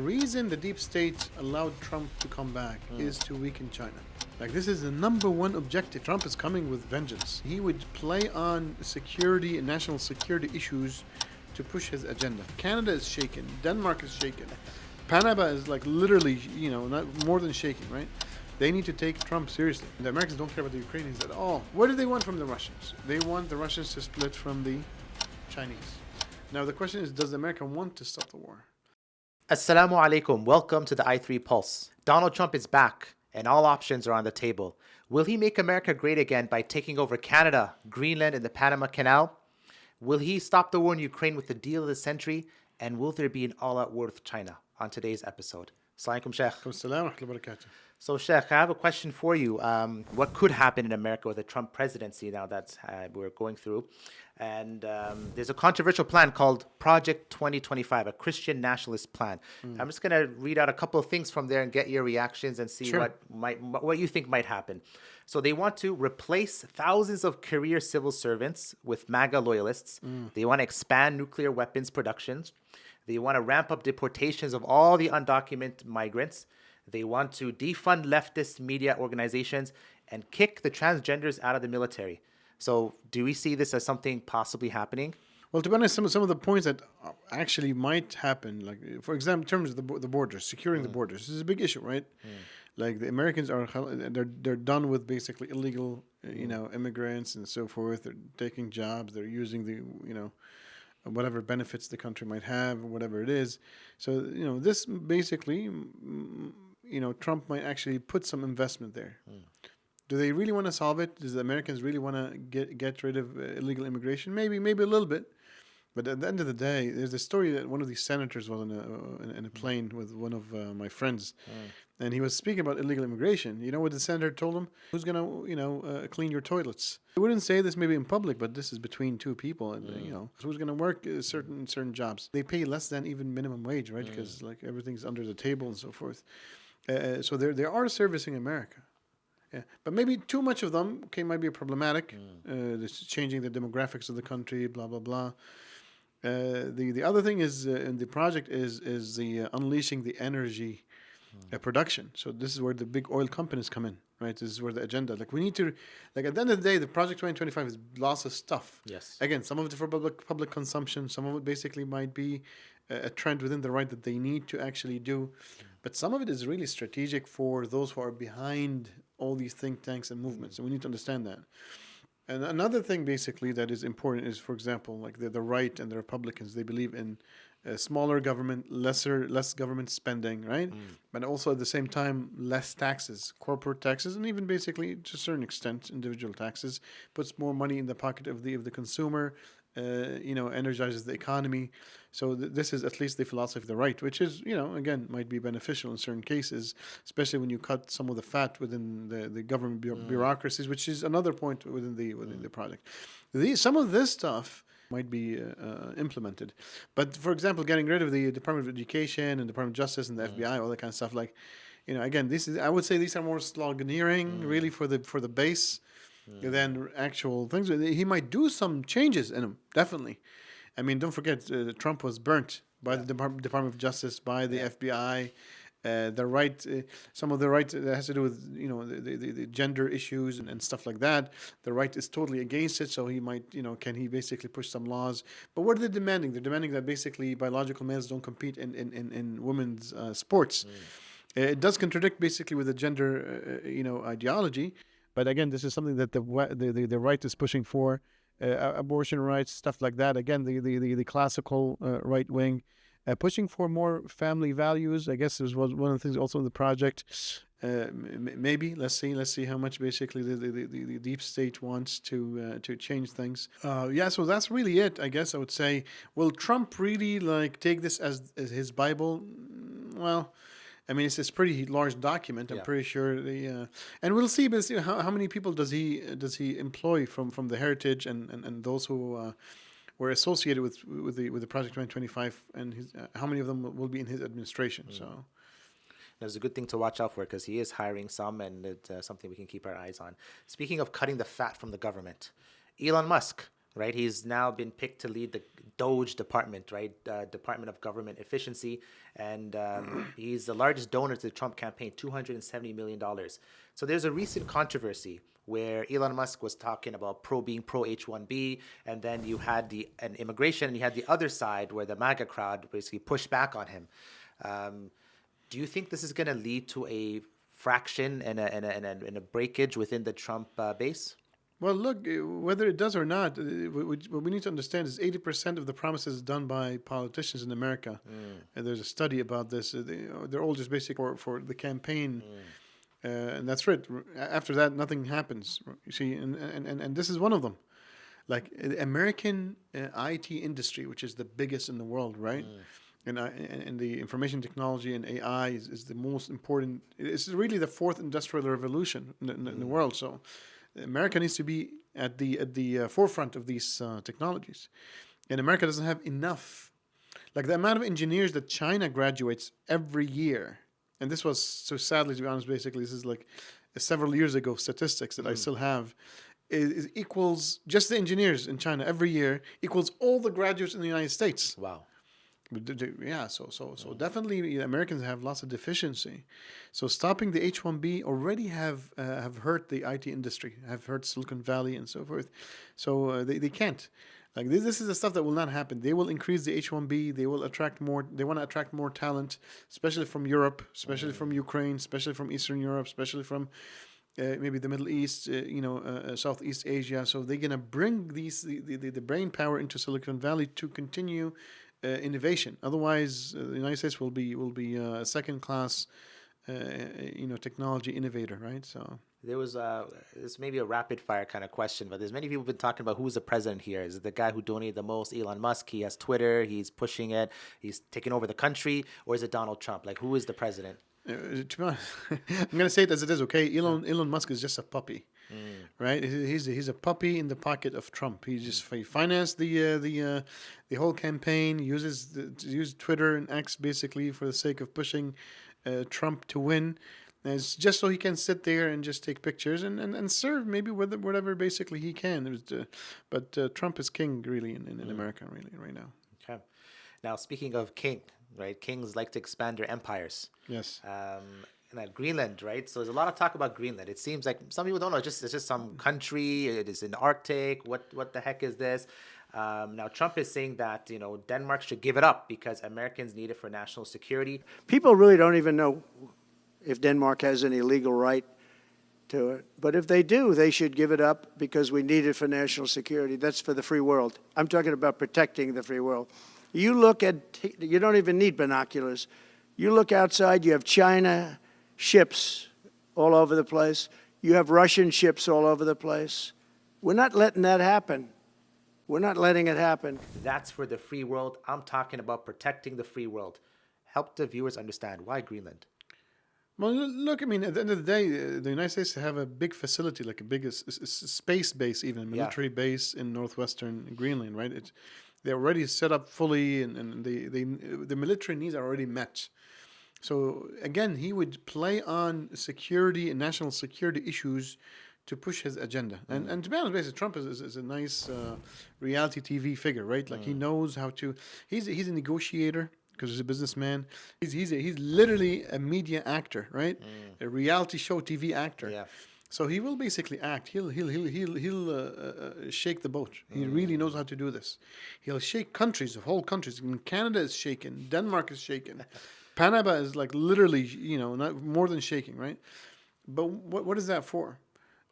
reason the deep state allowed Trump to come back is to weaken China. Like, this is the number one objective. Trump is coming with vengeance. He would play on security and national security issues to push his agenda. Canada is shaken. Denmark is shaken. Panama is like literally, not more than shaking, right? They need to take Trump seriously. The Americans don't care about the Ukrainians at all. What do they want from the Russians? They want the Russians to split from the Chinese. Now the question is, does America want to stop the war? Assalamu alaikum. Welcome to the I3 Pulse. Donald Trump is back and all options are on the table. Will he make America great again by taking over Canada, Greenland, and the Panama Canal? Will he stop the war in Ukraine with the deal of the century? And will there be an all-out war with China? On today's episode. Assalamu alaikum, Sheikh. Assalamu alaikum wa barakatuh. So, Sheikh, I have a question for you. What could happen in America with a Trump presidency now that we're going through? And there's a controversial plan called Project 2025, a Christian nationalist plan. I'm just going to read out a couple of things from there and get your reactions and see what you think might happen. So they want to replace thousands of career civil servants with MAGA loyalists. They want to expand nuclear weapons productions. They want to ramp up deportations of all the undocumented migrants. They want to defund leftist media organizations and kick the transgenders out of the military. So do we see this as something possibly happening? Well, to be honest, some of the points that actually might happen, like, for example, in terms of the borders, securing the borders, this is a big issue, right? Like, the Americans they're done with basically illegal, immigrants and so forth. They're taking jobs. They're using the, whatever benefits the country might have, whatever it is. So, this basically, Trump might actually put some investment there. Do they really want to solve it? Does the Americans really want to get rid of illegal immigration? Maybe a little bit. But at the end of the day, there's a story that one of these senators was in a plane with one of my friends, and he was speaking about illegal immigration. You know what the senator told him? Who's gonna, clean your toilets? He wouldn't say this maybe in public, but this is between two people, and who's gonna work certain jobs? They pay less than even minimum wage, right? Because like everything's under the table and so forth. So they are servicing America. Yeah, but maybe too much of them might be problematic. This changing the demographics of the country, blah blah blah. The other thing is in the project is the unleashing the energy production. So this is where the big oil companies come in, right? This is where the agenda. Like, we need to, like, at the end of the day, the Project 2025 is lots of stuff. Yes. Again, some of it for public consumption. Some of it basically might be a trend within the right that they need to actually do. But some of it is really strategic for those who are behind all these think tanks and movements. And we need to understand that. And another thing basically that is important is, for example, like the right and the Republicans, they believe in smaller government, less government spending, right? But also at the same time, less taxes, corporate taxes, and even basically to a certain extent, individual taxes, puts more money in the pocket of the consumer, energizes the economy. So this is at least the philosophy of the right, which is, again, might be beneficial in certain cases, especially when you cut some of the fat within the government bureaucracies, which is another point within the project. Some of this stuff might be implemented. But, for example, getting rid of the Department of Education and Department of Justice and the FBI, all that kind of stuff, like, again, I would say these are more sloganeering, really, for the base than actual things. He might do some changes in them, definitely. I mean, don't forget, Trump was burnt by the Department of Justice, by the FBI. The right, some of the right that has to do with the gender issues and stuff like that. The right is totally against it, so he might can he basically push some laws? But what are they demanding? They're demanding that basically biological males don't compete in women's sports. It does contradict basically with the gender ideology. But again, this is something that the right is pushing for. Abortion rights, stuff like that. Again, the classical right wing. Pushing for more family values, I guess, was one of the things also in the project. Maybe let's see how much basically the deep state wants to change things. So that's really it. I guess I would say, will Trump really take this as his Bible? Well, I mean, it's a pretty large document. I'm pretty sure and we'll see. But how many people does he employ from the heritage and those who were associated with the Project 2025, and how many of them will be in his administration? So that's a good thing to watch out for, because he is hiring some, and it's something we can keep our eyes on. Speaking of cutting the fat from the government, Elon Musk right? He's now been picked to lead the Doge department, right? Department of Government Efficiency. And he's the largest donor to the Trump campaign, $270 million. So there's a recent controversy where Elon Musk was talking about being pro H-1B, and then you had an immigration, and you had the other side where the MAGA crowd basically pushed back on him. Do you think this is going to lead to a fraction and a breakage within the Trump base? Well, look, whether it does or not, what we need to understand is 80% of the promises done by politicians in America. And there's a study about this. They're all just basic for the campaign. And that's it. After that, nothing happens. You see, and this is one of them. Like the American IT industry, which is the biggest in the world, right? And the information technology and AI is the most important. It's really the fourth industrial revolution in the world. So America needs to be at the forefront of these technologies, and America doesn't have enough. Like the amount of engineers that China graduates every year, and this was so sadly, to be honest, basically this is like several years ago statistics that I still have, is equals just the engineers in China every year equals all the graduates in the United States. Wow. Yeah, so definitely Americans have lots of deficiency. So stopping the H-1B already have hurt the IT industry, have hurt Silicon Valley and so forth. So they can't. Like this is the stuff that will not happen. They will increase the H-1B. They will attract more. They want to attract more talent, especially from Europe, especially from Ukraine, especially from Eastern Europe, especially from maybe the Middle East, Southeast Asia. So they're gonna bring the brain power into Silicon Valley to continue innovation. Otherwise, the United States will be a second class, technology innovator, right? So there was this may be a rapid fire kind of question, but there's many people been talking about who's the president here. Is it the guy who donated the most, Elon Musk? He has Twitter. He's pushing it. He's taking over the country, or is it Donald Trump? Like, who is the president? To be honest, I'm gonna say it as it is. Okay, Elon Musk is just a puppy, right? He's a puppy in the pocket of Trump. He financed the whole campaign. Used Twitter and X basically for the sake of pushing Trump to win. And it's just so he can sit there and just take pictures and serve maybe with whatever basically he can. But Trump is king really in America really right now. Okay. Now speaking of king. Right, kings like to expand their empires. Yes. And at Greenland, right? So there's a lot of talk about Greenland. It seems like some people don't know. It's just some country. It is in the Arctic. What the heck is this? Now Trump is saying that Denmark should give it up because Americans need it for national security. People really don't even know if Denmark has any legal right to it. But if they do, they should give it up because we need it for national security. That's for the free world. I'm talking about protecting the free world. You don't even need binoculars. You look outside, you have China ships all over the place. You have Russian ships all over the place. We're not letting that happen. We're not letting it happen. That's for the free world. I'm talking about protecting the free world. Help the viewers understand why Greenland. Well, look, I mean, at the end of the day, the United States have a big facility, like a big space base, even a military base in northwestern Greenland, right? They're already set up fully, and the military needs are already met. So again, he would play on security and national security issues to push his agenda. And to be honest, basically, Trump is a nice reality TV figure, right? Like he knows how to. He's a negotiator because he's a businessman. He's literally a media actor, right? A reality show TV actor. Yeah. So he will basically act. He'll shake the boat. He really knows how to do this. He'll shake countries, whole countries. I mean, Canada is shaken. Denmark is shaken. Panama is like literally, not more than shaking, right? But what is that for?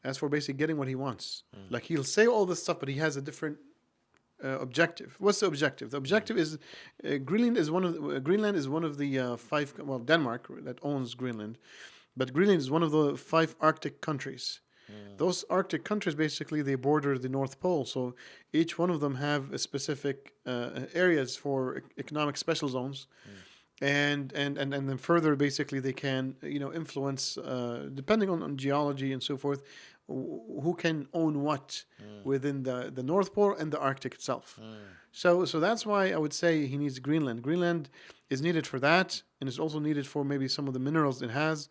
That's for basically getting what he wants. Like he'll say all this stuff, but he has a different objective. What's the objective? The objective is Greenland is one of the five. Well, Denmark that owns Greenland. But Greenland is one of the 5 Arctic countries. Those Arctic countries, basically, they border the North Pole. So each one of them have a specific areas for economic special zones. And then further, basically, they can, influence, depending on geology and so forth, who can own what within the North Pole and the Arctic itself. So that's why I would say he needs Greenland. Greenland is needed for that, and it's also needed for maybe some of the minerals it has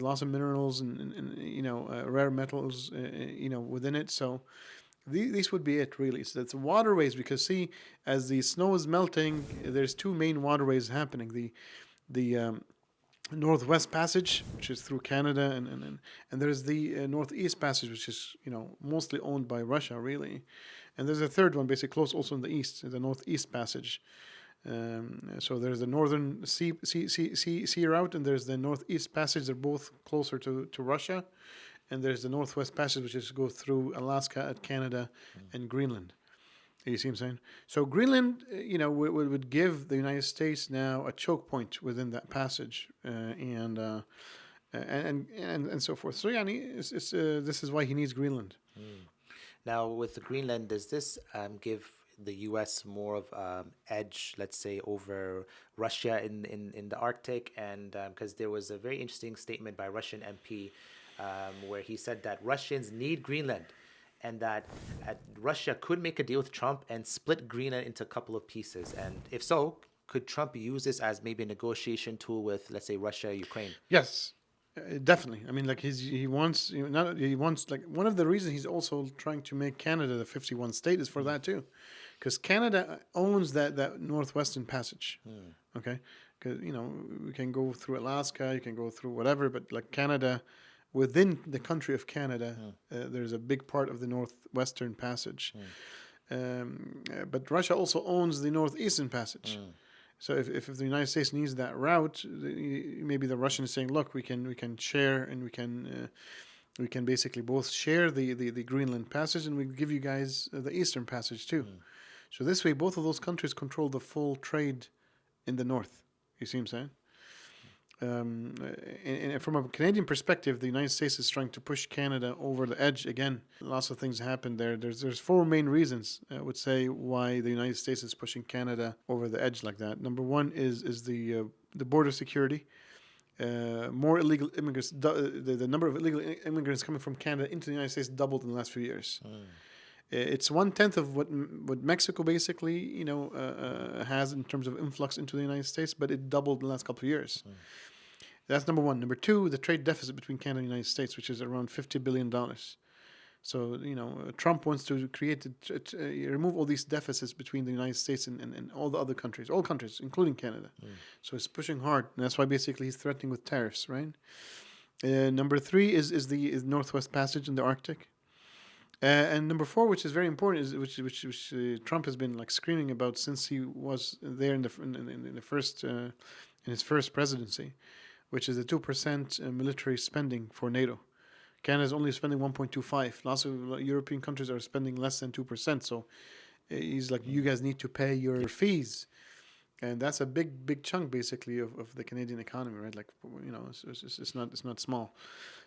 lots of minerals and rare metals, within it. So these would be it really. So it's waterways, because see, as the snow is melting, there's two main waterways happening. The Northwest Passage, which is through Canada, and there's the Northeast Passage, which is mostly owned by Russia really, and there's a third one basically close also in the east, the Northeast Passage. So there's the northern sea route, and there's the Northeast Passage. They're both closer to Russia, and there's the Northwest Passage, which is go through Alaska, Canada, and Greenland. You see what I'm saying? So Greenland, would give the United States now a choke point within that passage, and so forth. So yeah, this is why he needs Greenland. Now, with the Greenland, does this give the U.S. more of edge, let's say, over Russia in the Arctic? And because there was a very interesting statement by a Russian MP where he said that Russians need Greenland, and that Russia could make a deal with Trump and split Greenland into a couple of pieces. And if so, could Trump use this as maybe a negotiation tool with, let's say, Russia, Ukraine? Yes, definitely. I mean, like he wants, like one of the reasons he's also trying to make Canada the 51 state is for that too, because Canada owns that Northwestern Passage. Okay, because we can go through Alaska, you can go through whatever, but like Canada, within the country of Canada, there's a big part of the Northwestern Passage. But Russia also owns the Northeastern Passage. So if the United States needs that route, maybe the Russians is saying, look, we can share, and we can basically both share the Greenland Passage, and we give you guys the Eastern Passage too. So this way, both of those countries control the full trade in the north. You see what I'm saying? And from a Canadian perspective, the United States is trying to push Canada over the edge again. Lots of things happen there. There's four main reasons, I would say, why the United States is pushing Canada over the edge like that. Number one is the border security. More illegal immigrants. The number of illegal immigrants coming from Canada into the United States doubled in the last few years. It's 1/10 of what Mexico basically has in terms of influx into the United States, but it doubled in the last couple of years. That's number one. Number two, the trade deficit between Canada and the United States, which is around $50 billion. So, Trump wants to remove all these deficits between the United States and all the other countries, all countries, including Canada. So he's pushing hard, and that's why basically he's threatening with tariffs, right? Number three is the Northwest Passage in the Arctic. And number four, which is very important, is which Trump has been like screaming about since he was there in his first presidency, which is the 2% military spending for NATO. Canada is only spending 1.25. Lots of European countries are spending less than 2%. So he's like, you guys need to pay your fees, and that's a big chunk basically of the Canadian economy, right? Like it's not small.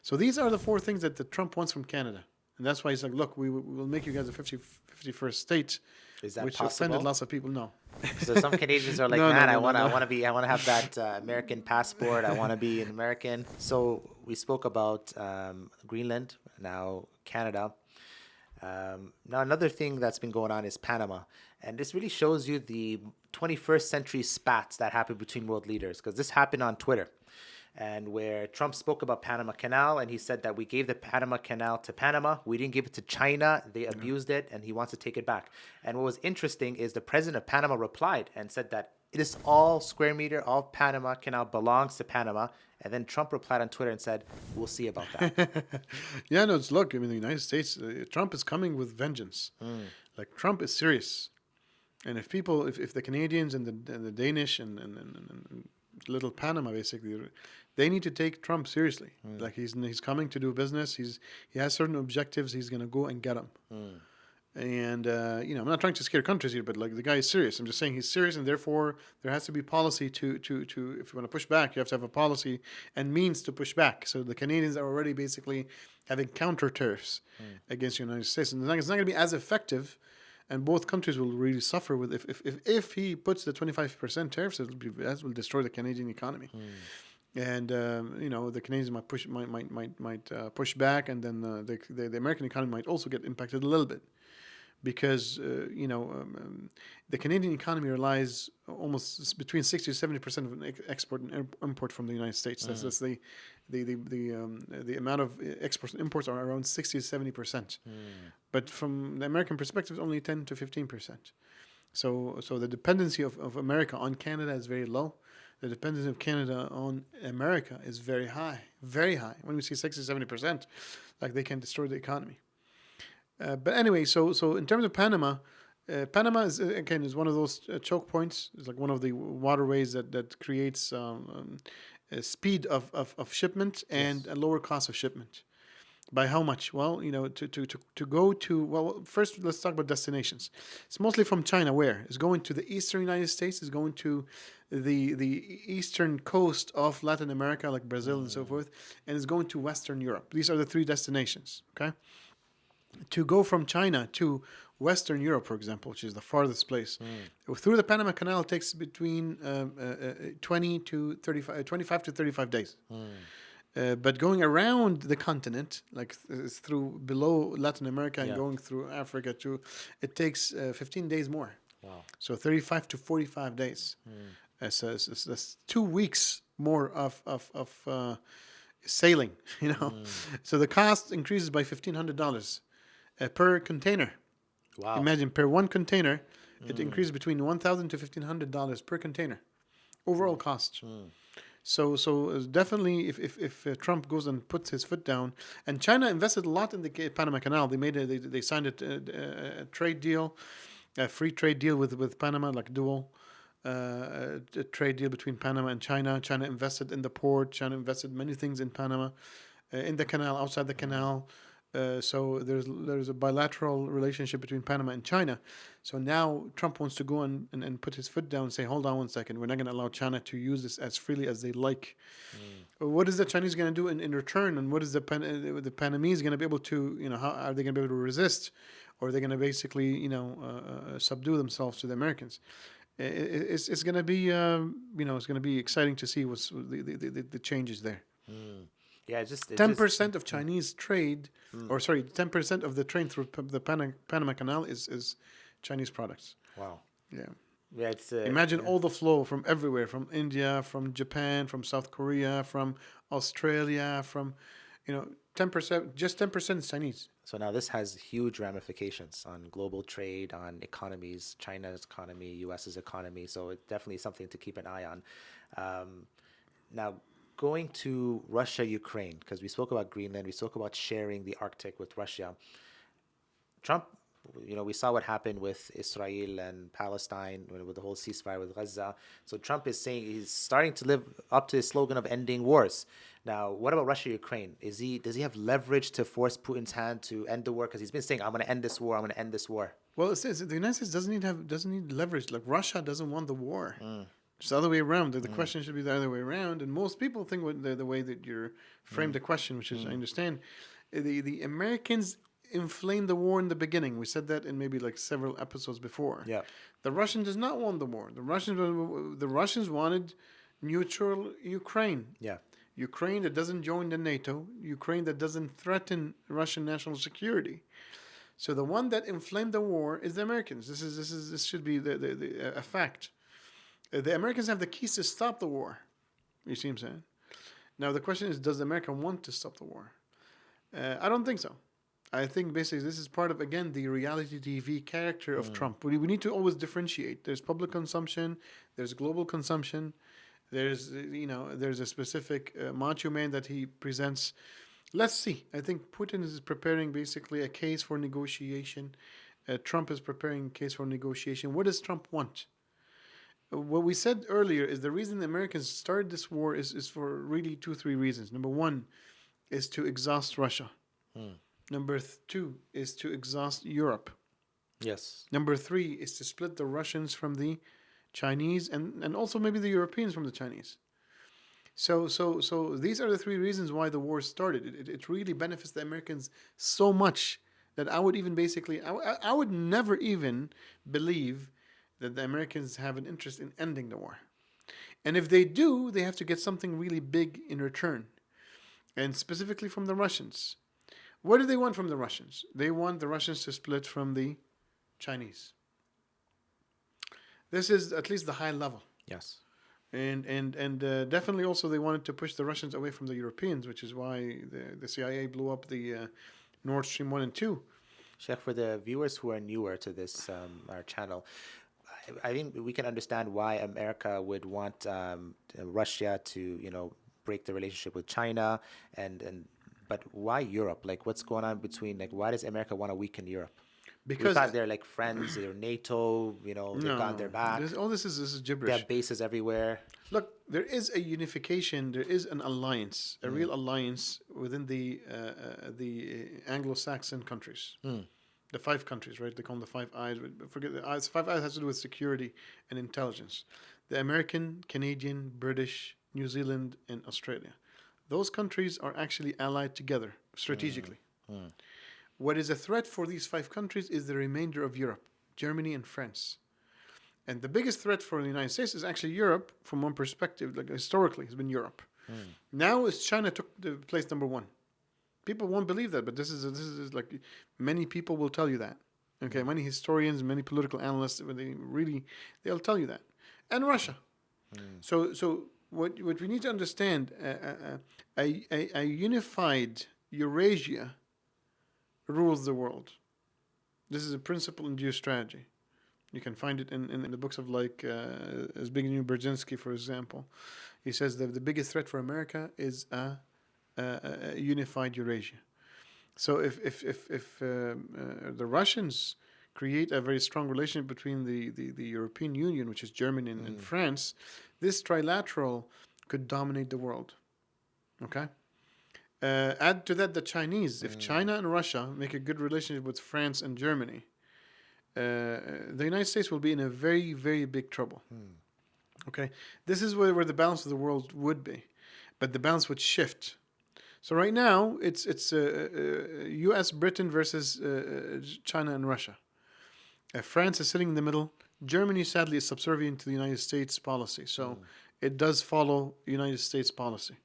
So these are the four things that the Trump wants from Canada. And that's why he's like, look, we will make you guys a 51st state, Is that which possible? offended lots of people. No. So some Canadians are like, No, man, no, I no, want no. to have that American passport. I want to be an American. So we spoke about Greenland, now Canada. Now another thing that's been going on is Panama, and this really shows you the 21st century spats that happen between world leaders, because this happened on Twitter. And where Trump spoke about Panama Canal, and he said that we gave the Panama Canal to Panama. We didn't give it to China. They abused it, and he wants to take it back. And what was interesting is the president of Panama replied and said that it is all square meter of Panama Canal belongs to Panama. And then Trump replied on Twitter and said, we'll see about that. Yeah, no, look, I mean, the United States, Trump is coming with vengeance. Like, Trump is serious. And if the Canadians and the Danish and little Panama, basically, they need to take Trump seriously. Like, he's coming to do business. He has certain objectives. He's going to go and get them. And, I'm not trying to scare countries here, but like the guy is serious. I'm just saying he's serious, and therefore there has to be policy to if you want to push back, you have to have a policy and means to push back. So the Canadians are already basically having counter tariffs against the United States. And it's not going to be as effective, and both countries will really suffer with if he puts the 25% tariffs, that will destroy the Canadian economy. And the Canadians might push back, and then the American economy might also get impacted a little bit. because the Canadian economy relies almost between 60 to 70% of export and import from the United States. That's the amount of exports and imports are around 60 to 70%. But from the American perspective, only 10 to 15%. So the dependency of America on Canada is very low. The dependency of Canada on America is very high, very high. When we see 60 to 70%, like they can destroy the economy. But anyway, so in terms of Panama, Panama is again is one of those choke points. It's like one of the waterways that creates a speed of shipment and a lower cost of shipment. By how much? Well, to go to, well, first let's talk about destinations. It's mostly from China. Where? It's going to the eastern United States. It's going to the eastern coast of Latin America, like Brazil and so forth, and it's going to Western Europe. These are the three destinations. Okay. To go from China to Western Europe, for example, which is the farthest place, through the Panama Canal takes between 25 to 35 days. But going around the continent, like through below Latin America and going through Africa too, it takes 15 days more. Wow. So 35 to 45 days. So that's 2 weeks more of sailing, So the cost increases by $1,500 per container. Wow. Imagine per one container, it increases between $1,000 to $1,500 per container. Overall cost. So definitely, if Trump goes and puts his foot down, and China invested a lot in the Panama Canal, they signed a trade deal, a free trade deal with Panama, like dual a trade deal between Panama and China. China invested in the port. China invested many things in Panama, in the canal, outside the canal. So there's a bilateral relationship between Panama and China. So now Trump wants to go and put his foot down and say, hold on one second, we're not going to allow China to use this as freely as they like. What is the Chinese going to do in return? And what is the Panamese going to be able to, how are they going to be able to resist? Or are they going to basically, subdue themselves to the Americans? It's going to be, it's going to be exciting to see what's the changes there. Yeah, it's just 10% of Chinese trade, 10% of the trade through the Panama Canal is Chinese products. Wow. Yeah. Yeah, it's Imagine all the flow from everywhere, from India, from Japan, from South Korea, from Australia, from 10%, just 10% is Chinese. So now this has huge ramifications on global trade, on economies, China's economy, U.S.'s economy. So it's definitely something to keep an eye on. Now, going to Russia, Ukraine, because we spoke about Greenland, we spoke about sharing the Arctic with Russia. Trump, we saw what happened with Israel and Palestine with the whole ceasefire with Gaza. So Trump is saying he's starting to live up to his slogan of ending wars. Now, what about Russia, Ukraine? Does he have leverage to force Putin's hand to end the war? Because he's been saying, I'm going to end this war, I'm going to end this war. Well, it says the United States doesn't need leverage. Like Russia doesn't want the war. It's the other way around. The question should be the other way around. And most people think the way that you framed the question, which is, I understand, the Americans inflamed the war in the beginning. We said that in maybe like several episodes before. Yeah. The Russians does not want the war. The Russians wanted neutral Ukraine. Yeah. Ukraine that doesn't join the NATO. Ukraine that doesn't threaten Russian national security. So the one that inflamed the war is the Americans. This should be a fact. The Americans have the keys to stop the war. You see what I'm saying? Now the question is, does America want to stop the war? I don't think so. I think basically this is part of, again, the reality TV character of Trump. We need to always differentiate. There's public consumption. There's global consumption. There's a specific macho man that he presents. Let's see. I think Putin is preparing basically a case for negotiation. Trump is preparing a case for negotiation. What does Trump want? What we said earlier is the reason the Americans started this war is for really 2-3 reasons. Number one is to exhaust Russia. Number two is to exhaust Europe. Yes. Number three is to split the Russians from the Chinese and also maybe the Europeans from the Chinese. So these are the 3 reasons why the war started. It really benefits the Americans so much that I would even basically, I would never even believe that the Americans have an interest in ending the war. And if they do, they have to get something really big in return. And specifically from the Russians. What do they want from the Russians? They want the Russians to split from the Chinese. This is at least the high level. Yes. And definitely also they wanted to push the Russians away from the Europeans, which is why the CIA blew up the Nord Stream 1 and 2. Sheikh, for the viewers who are newer to this our channel, I think we can understand why America would want Russia to, break the relationship with China, but why Europe? Like, what's going on between? Like, why does America want to weaken Europe? We Because thought they're like friends, they're NATO, they've got their back. This is They gibberish. have bases everywhere. Look, there is a unification. There is an alliance, a real alliance within the Anglo-Saxon countries, the 5 countries, right? They call them the 5 Eyes. Forget the Eyes. 5 Eyes has to do with security and intelligence. The American, Canadian, British, New Zealand, and Australia. Those countries are actually allied together strategically. What is a threat for these 5 countries is the remainder of Europe, Germany and France. And the biggest threat for the United States is actually Europe, from one perspective, like historically, has been Europe. Now is China took the place number 1. People won't believe that, but this is like many people will tell you that. Okay, many historians, many political analysts, they'll tell you that, and Russia. So what we need to understand, a unified Eurasia rules the world. This is a principle in geostrategy. You can find it in the books of like Zbigniew Brzezinski, for example. He says that the biggest threat for America is a unified Eurasia. So if the Russians create a very strong relationship between the European Union, which is Germany and France, this trilateral could dominate the world. Okay? Add to that the Chinese. If China and Russia make a good relationship with France and Germany, the United States will be in a very, very big trouble. Okay? This is where the balance of the world would be. But the balance would shift. So right now, it's U.S., Britain versus China and Russia. France is sitting in the middle. Germany, sadly, is subservient to the United States policy. So it does follow United States policy.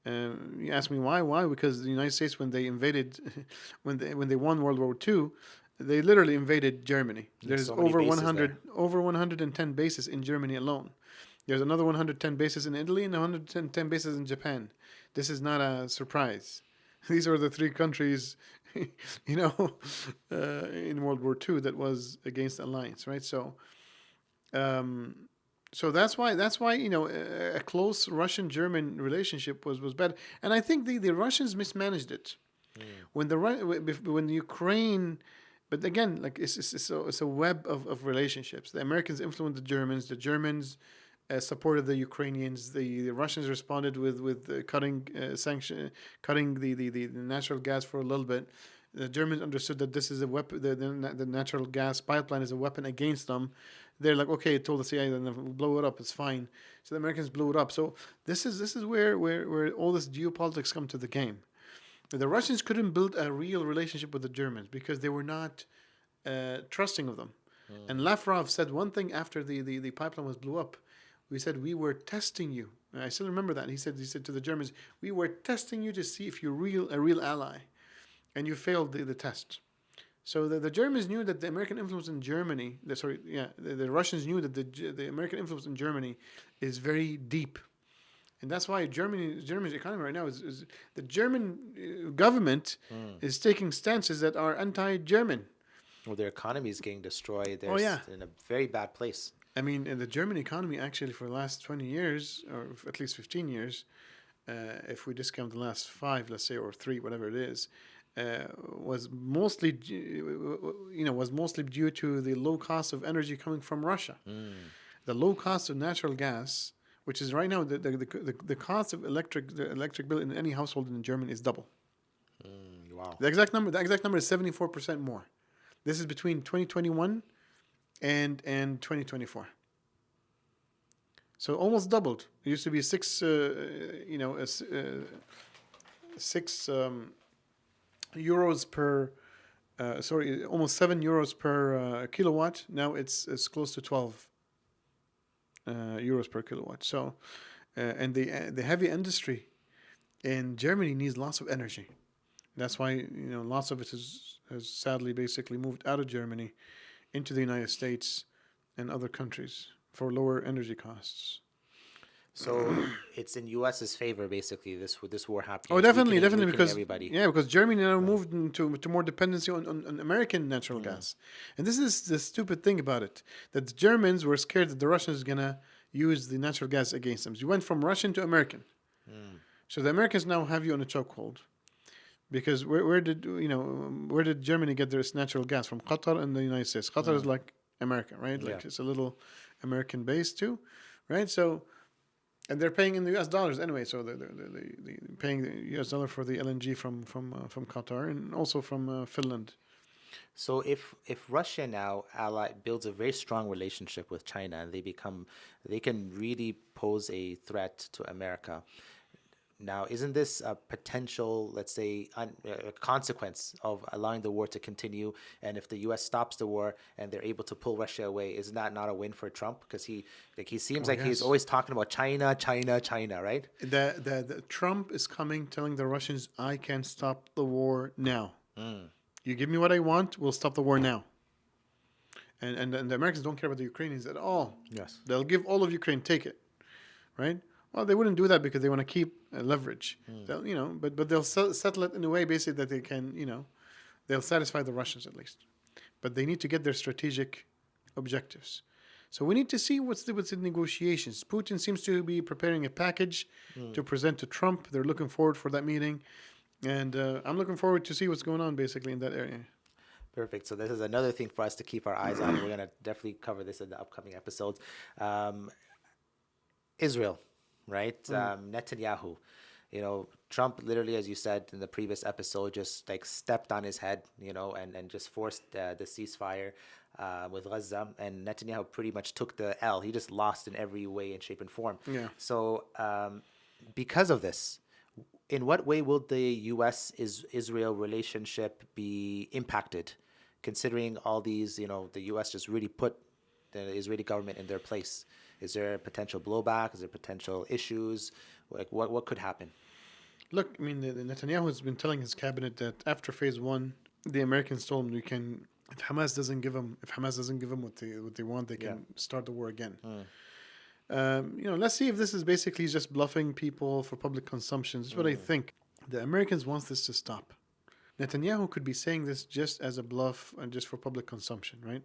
You ask me why? Why? Because the United States, when they invaded, when they won World War II, they literally invaded Germany. There's so many over bases 100, over 110 bases in Germany alone. There's another 110 bases in Italy and 110 bases in Japan. This is not a surprise. These are the 3 countries, in World War II that was against the alliance, right? So, so that's why a close Russian-German relationship was bad, and I think the Russians mismanaged it when Ukraine. But again, like it's a web of relationships. The Americans influenced the Germans. The Germans supported the Ukrainians. The Russians responded with cutting the natural gas for a little bit. The Germans understood that this is a weapon. The natural gas pipeline is a weapon against them. They're like, okay, told the CIA, then we'll blow it up. It's fine. So the Americans blew it up. So this is where all this geopolitics come to the game. The Russians couldn't build a real relationship with the Germans because they were not trusting of them. And Lavrov said one thing after the pipeline was blew up. We said, we were testing you. And I still remember that. He said to the Germans, we were testing you to see if you're a real ally. And you failed the test. So the Germans knew that the American influence in Germany, the Russians knew that the American influence in Germany is very deep. And that's why Germany's economy right now is the German government is taking stances that are anti-German. Well, their economy is getting destroyed. They're in a very bad place. I mean, the German economy actually for the last 20 years, or at least 15 years, if we discount the last 5, let's say, or 3, whatever it is, was mostly due to the low cost of energy coming from Russia. The low cost of natural gas, which is right now the cost of the electric bill in any household in Germany is double. Wow. The exact number is 74% more. This is between 2021 and 2024. So almost doubled. It used to be 6 euros per almost 7 euros per kilowatt. Now it's close to 12 euros per kilowatt. So and the heavy industry in Germany needs lots of energy. That's why lots of it has sadly basically moved out of Germany into the United States and other countries for lower energy costs. So it's in U.S.'s favor, basically. This war happening. Oh, It's definitely, definitely, weakening because everybody. yeah, because Germany now moved to more dependency on American natural Mm. gas, and this is the stupid thing about it, that the Germans were scared that the Russians gonna use the natural gas against them. So you went from Russian to American, so the Americans now have you on a chokehold, because where did Germany get their natural gas from? Qatar and the United States. Qatar is like America, right? Yeah. Like it's a little American base too, right? So. And they're paying in the U.S. dollars anyway, so they're paying the U.S. dollar for the LNG from Qatar and also from Finland. So if Russia now builds a very strong relationship with China and they can really pose a threat to America. Now, isn't this a potential, let's say, a consequence of allowing the war to continue? And if the U.S. stops the war and they're able to pull Russia away, isn't that not a win for Trump? Because he seems Oh, like he's yes. always talking about China, China, China, right? The Trump is coming, telling the Russians, "I can stop the war now. You give me what I want, we'll stop the war now." And the Americans don't care about the Ukrainians at all. Yes. They'll give all of Ukraine, take it, right? Well, they wouldn't do that because they want to keep leverage. They'll, but they'll settle it in a way basically that they can, they'll satisfy the Russians at least. But they need to get their strategic objectives. So we need to see what's the negotiations. Putin seems to be preparing a package to present to Trump. They're looking forward for that meeting, and I'm looking forward to see what's going on basically in that area. Perfect. So this is another thing for us to keep our eyes on. We're going to definitely cover this in the upcoming episodes. Israel, right? Netanyahu. Trump literally, as you said in the previous episode, just like stepped on his head, and just forced the ceasefire with Gaza. And Netanyahu pretty much took the L. He just lost in every way and shape and form. Yeah. So because of this, in what way will the U.S.-Israel relationship be impacted, considering all these, the U.S. just really put the Israeli government in their place? Is there potential blowback? Is there potential issues? Like what could happen? Look, I mean, the Netanyahu has been telling his cabinet that after phase one, the Americans told him if Hamas doesn't give them what they want, they can start the war again. Let's see if this is basically just bluffing people for public consumption. This is what I think. The Americans want this to stop. Netanyahu could be saying this just as a bluff and just for public consumption, right?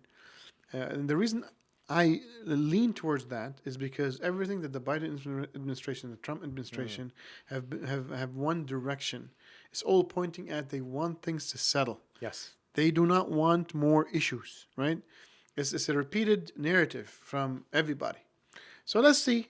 And the reason I lean towards that is because everything that the Biden administration, the Trump administration have one direction. It's all pointing at they want things to settle. Yes. They do not want more issues, right? It's a repeated narrative from everybody. So let's see.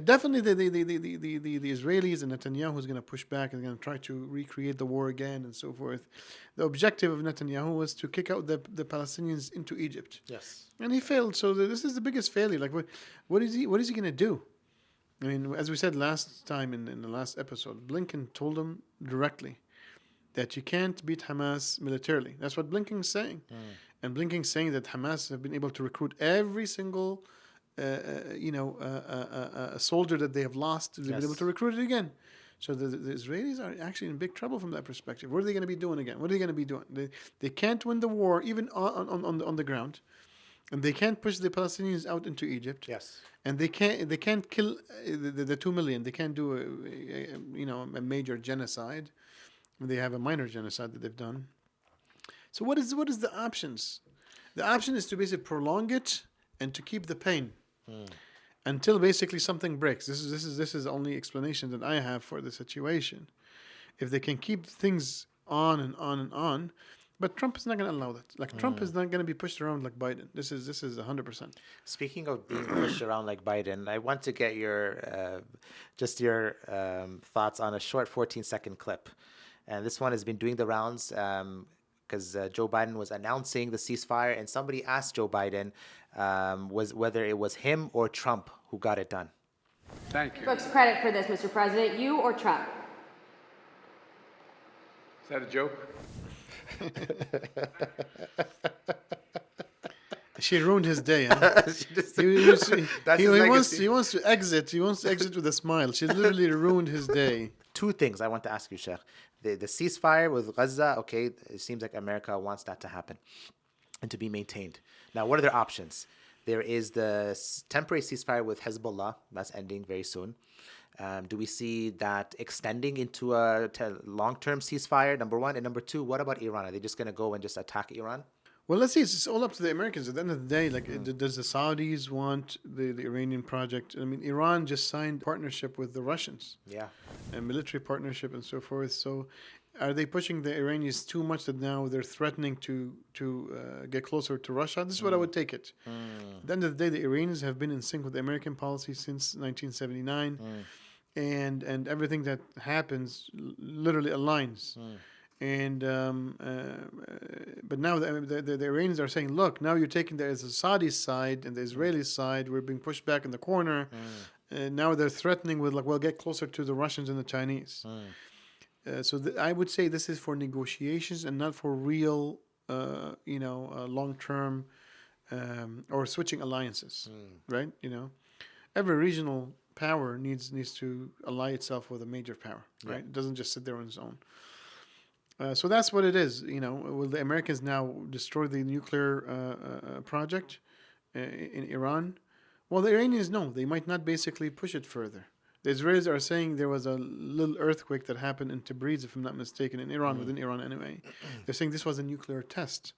Definitely, the Israelis and Netanyahu is going to push back and going to try to recreate the war again and so forth. The objective of Netanyahu was to kick out the Palestinians into Egypt. Yes. And he failed. So this is the biggest failure. Like, what is he going to do? I mean, as we said last time in the last episode, Blinken told him directly that you can't beat Hamas militarily. That's what Blinken's saying. And Blinken's saying that Hamas have been able to recruit every single a soldier that they have lost. They've been able to recruit it again. So the Israelis are actually in big trouble from that perspective. What are they going to be doing again? What are they going to be doing? They can't win the war even on the ground, and they can't push the Palestinians out into Egypt. Yes. And they can't kill the 2 million. They can't do a major genocide. They have a minor genocide that they've done. So what is the options? The option is to basically prolong it and to keep the pain until basically something breaks. This is the only explanation that I have for the situation. If they can keep things on and on and on, but Trump is not going to allow that. Like Trump is not going to be pushed around like Biden. This is 100%. Speaking of being pushed around like Biden, I want to get your thoughts on a short 14-second clip. And this one has been doing the rounds because Joe Biden was announcing the ceasefire, and somebody asked Joe Biden whether it was him or Trump who got it done. Thank you. Folks, credit for this, Mr. President, you or Trump? Is that a joke? She ruined his day. Huh? He wants to exit. He wants to exit with a smile. She literally ruined his day. Two things I want to ask you, Sheikh. The ceasefire with Gaza, okay, it seems like America wants that to happen. and to be maintained. Now, what are their options? There is the temporary ceasefire with Hezbollah that's ending very soon. Do we see that extending into a long-term ceasefire, number one? And number two, what about Iran? Are they just going to go and just attack Iran? Well, let's see. It's all up to the Americans. At the end of the day, like, does the Saudis want the Iranian project? I mean, Iran just signed partnership with the Russians, Yeah. a military partnership and so forth. So, are they pushing the Iranians too much that now they're threatening to get closer to Russia? This is what I would take it. At the end of the day, the Iranians have been in sync with the American policy since 1979, and everything that happens literally aligns. And but now the Iranians are saying, look, now you're taking the Saudi side and the Israeli side. We're being pushed back in the corner. And now they're threatening with, like, well, get closer to the Russians and the Chinese. So I would say this is for negotiations and not for real, long-term or switching alliances, right? Every regional power needs to ally itself with a major power, right? It doesn't just sit there on its own. So that's what it is. Will the Americans now destroy the nuclear project in Iran? Well, the Iranians know they might not basically push it further. The Israelis are saying there was a little earthquake that happened in Tabriz, if I'm not mistaken, in Iran, within Iran anyway. They're saying this was a nuclear test.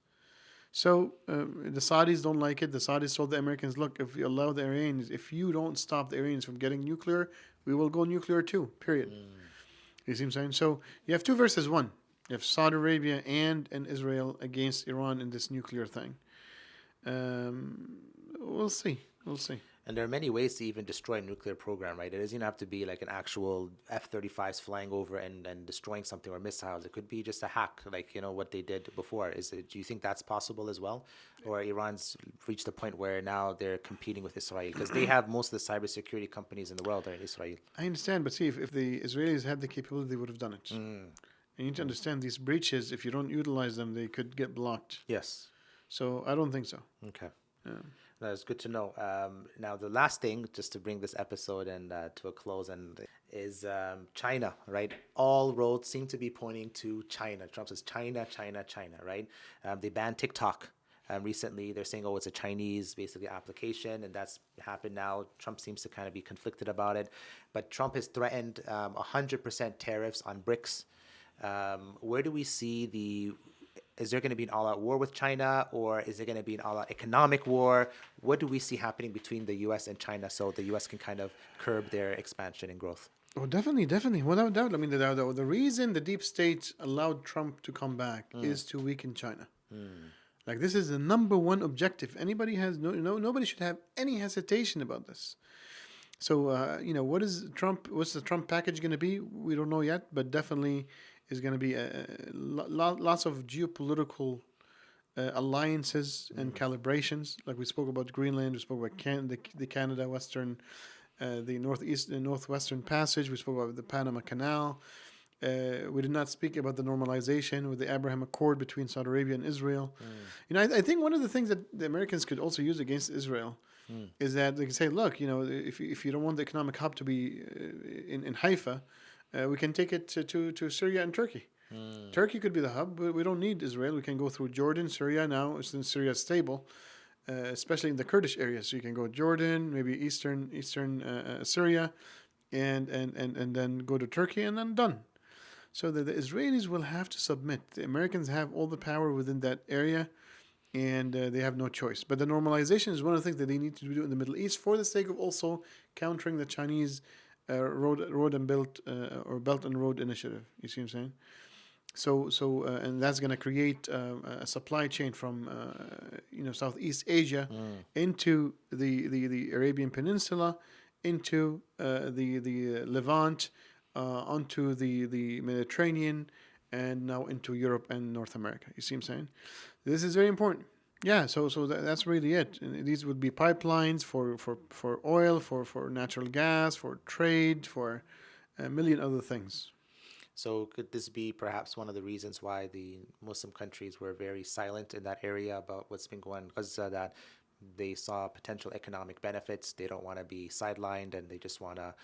So the Saudis don't like it. The Saudis told the Americans, look, if you allow the Iranians, if you don't stop the Iranians from getting nuclear, we will go nuclear too, period. You see what I'm saying? So you have two versus one. You have Saudi Arabia and Israel against Iran in this nuclear thing. We'll see. And there are many ways to even destroy a nuclear program, right? It doesn't even have to be like an actual F-35s flying over and destroying something, or missiles. It could be just a hack, like, what they did before. Do you think that's possible as well? Or Iran's reached the point where now they're competing with Israel? Because they have most of the cybersecurity companies in the world are in Israel. I understand, but see, if the Israelis had the capability, they would have done it. You need to understand these breaches, if you don't utilize them, they could get blocked. Yes. So I don't think so. Okay. That's good to know. Now, the last thing, just to bring this episode to a close, is China, right? All roads seem to be pointing to China. Trump says China, China, China, right? They banned TikTok recently. They're saying, it's a Chinese, basically, application, and that's happened now. Trump seems to kind of be conflicted about it. But Trump has threatened 100% tariffs on BRICS. Where do we see is there going to be an all-out war with China, or is there going to be an all-out economic war? What do we see happening between the U.S. and China so the U.S. can kind of curb their expansion and growth? Oh, definitely. Without doubt. I mean, the reason the deep state allowed Trump to come back is to weaken China. Like, this is the number one objective. Anybody has nobody should have any hesitation about this. So, what's the Trump package going to be? We don't know yet, but definitely is going to be lots of geopolitical alliances and calibrations. Like we spoke about Greenland, we spoke about the Canada Western, the Northeast and Northwestern Passage. We spoke about the Panama Canal. We did not speak about the normalization with the Abraham Accord between Saudi Arabia and Israel. I think one of the things that the Americans could also use against Israel is that they can say, look, if you don't want the economic hub to be in Haifa, we can take it to Syria and Turkey. Turkey could be the hub, but we don't need Israel. We can go through Jordan, Syria now, since Syria is stable, especially in the Kurdish areas. So you can go Jordan, maybe eastern Syria, and then go to Turkey, and then done. So the Israelis will have to submit. The Americans have all the power within that area, and they have no choice. But the normalization is one of the things that they need to do in the Middle East for the sake of also countering the Chinese road and belt or Belt and Road Initiative. You see what I'm saying? So and that's going to create a supply chain from Southeast Asia into the Arabian Peninsula, into the Levant, onto the Mediterranean, and now into Europe and North America. You see what I'm saying? This is very important. Yeah, so that's really it. And these would be pipelines for oil, for natural gas, for trade, for a million other things. So could this be perhaps one of the reasons why the Muslim countries were very silent in that area about what's been going on? Because that they saw potential economic benefits. They don't want to be sidelined, and they just want to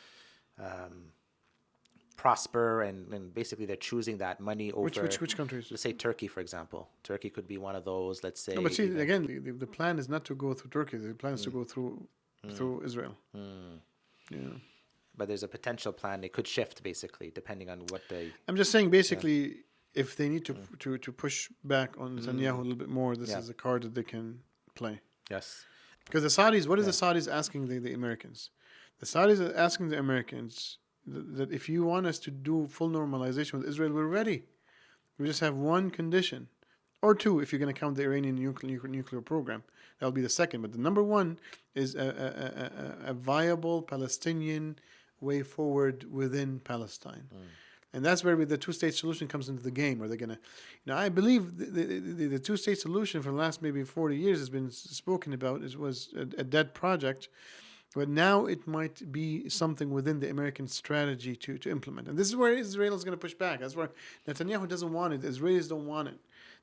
prosper, and basically they're choosing that money over. Which countries? Let's say Turkey, for example. Turkey could be one of those. Let's say. No, but see, again, the plan is not to go through Turkey. The plan is to go through Israel. Yeah. But there's a potential plan. They could shift basically depending on what they. I'm just saying, basically, if they need to push back on Netanyahu a little bit more, this is a card that they can play. Yes. Because the Saudis, what is the Saudis asking the Americans? The Saudis are asking the Americans that if you want us to do full normalization with Israel, we're ready. We just have one condition, or two, if you're going to count the Iranian nuclear program. That'll be the second. But the number one is a viable Palestinian way forward within Palestine. And that's where the two-state solution comes into the game. Where they're going to, I believe the two-state solution for the last maybe 40 years has been spoken about. It was a dead project. But now it might be something within the American strategy to implement. And this is where Israel is going to push back. That's where Netanyahu doesn't want it. The Israelis don't want it.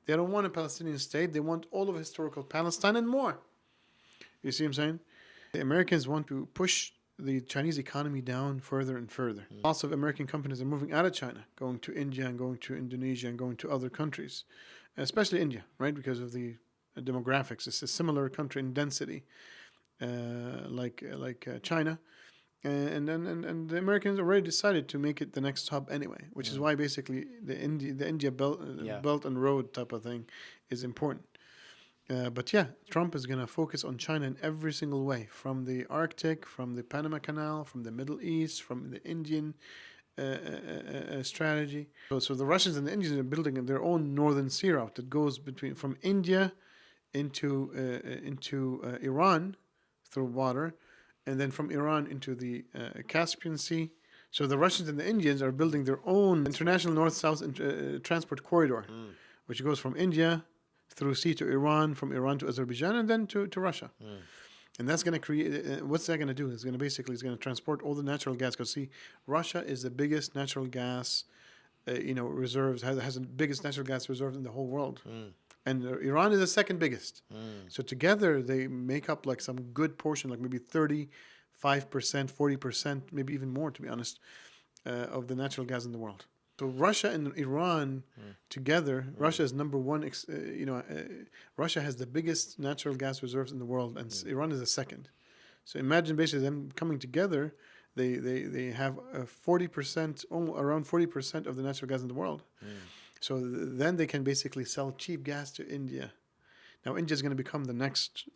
They don't want a Palestinian state. They want all of historical Palestine and more. You see what I'm saying? The Americans want to push the Chinese economy down further and further. Lots of American companies are moving out of China, going to India and going to Indonesia and going to other countries, especially India, right? Because of the demographics. It's a similar country in density. Like China, and the Americans already decided to make it the next hub anyway, which is why basically the India Belt and Road type of thing is important. But yeah, Trump is going to focus on China in every single way, from the Arctic, from the Panama Canal, from the Middle East, from the Indian strategy. So the Russians and the Indians are building their own northern sea route that goes from India into Iran through water, and then from Iran into the Caspian Sea. So the Russians and the Indians are building their own international north-south transport corridor, which goes from India through sea to Iran, from Iran to Azerbaijan, and then to Russia. And that's going to create, what's that going to do? It's going to transport all the natural gas. Because see, Russia is the biggest natural gas, reserves, has the biggest natural gas reserve in the whole world. And Iran is the second biggest. So together they make up like some good portion, like maybe 35%, 40%, maybe even more, to be honest, of the natural gas in the world. So Russia and Iran together, Russia is number one. Russia has the biggest natural gas reserves in the world, and Iran is the second. So imagine basically them coming together. They have 40%, around 40% of the natural gas in the world. So then they can basically sell cheap gas to India. Now India is going to become the next,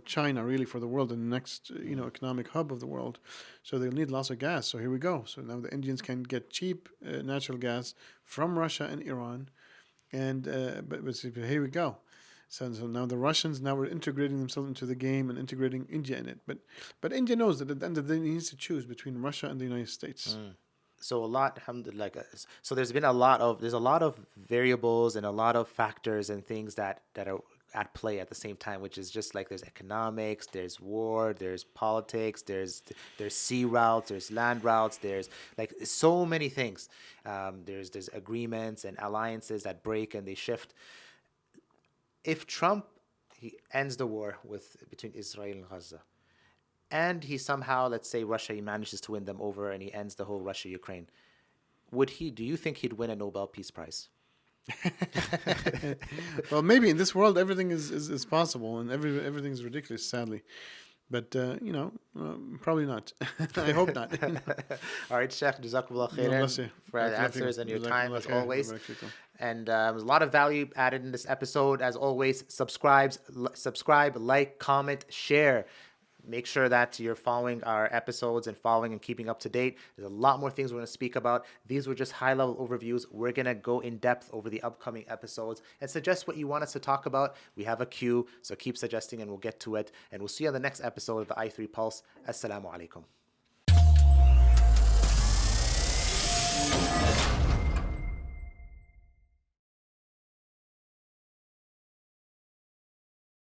China really for the world, and the next, economic hub of the world. So they'll need lots of gas. So here we go. So now the Indians can get cheap natural gas from Russia and Iran, and but here we go. So now the Russians were integrating themselves into the game and integrating India in it. But India knows that at the end of the day, it needs to choose between Russia and the United States. So so there's a lot of variables and a lot of factors and things that are at play at the same time, which is just like there's economics, there's war, there's politics, there's sea routes, there's land routes, there's like so many things. There's agreements and alliances that break and they shift. If Trump he ends the war between Israel and Gaza, and he somehow, let's say Russia, he manages to win them over and he ends the whole Russia-Ukraine, do you think he'd win a Nobel Peace Prize? Well, maybe in this world everything is possible, and everything is ridiculous, sadly. But probably not. I hope not. All right, Sheikh, Jazakallah khairan for the answers and your time as always. And there's a lot of value added in this episode. As always, subscribe, like, comment, share. Make sure that you're following our episodes and following and keeping up to date. There's a lot more things we're going to speak about. These were just high-level overviews. We're going to go in depth over the upcoming episodes and suggest what you want us to talk about. We have a queue, so keep suggesting and we'll get to it. And we'll see you on the next episode of the I3 Pulse. Assalamu alaikum.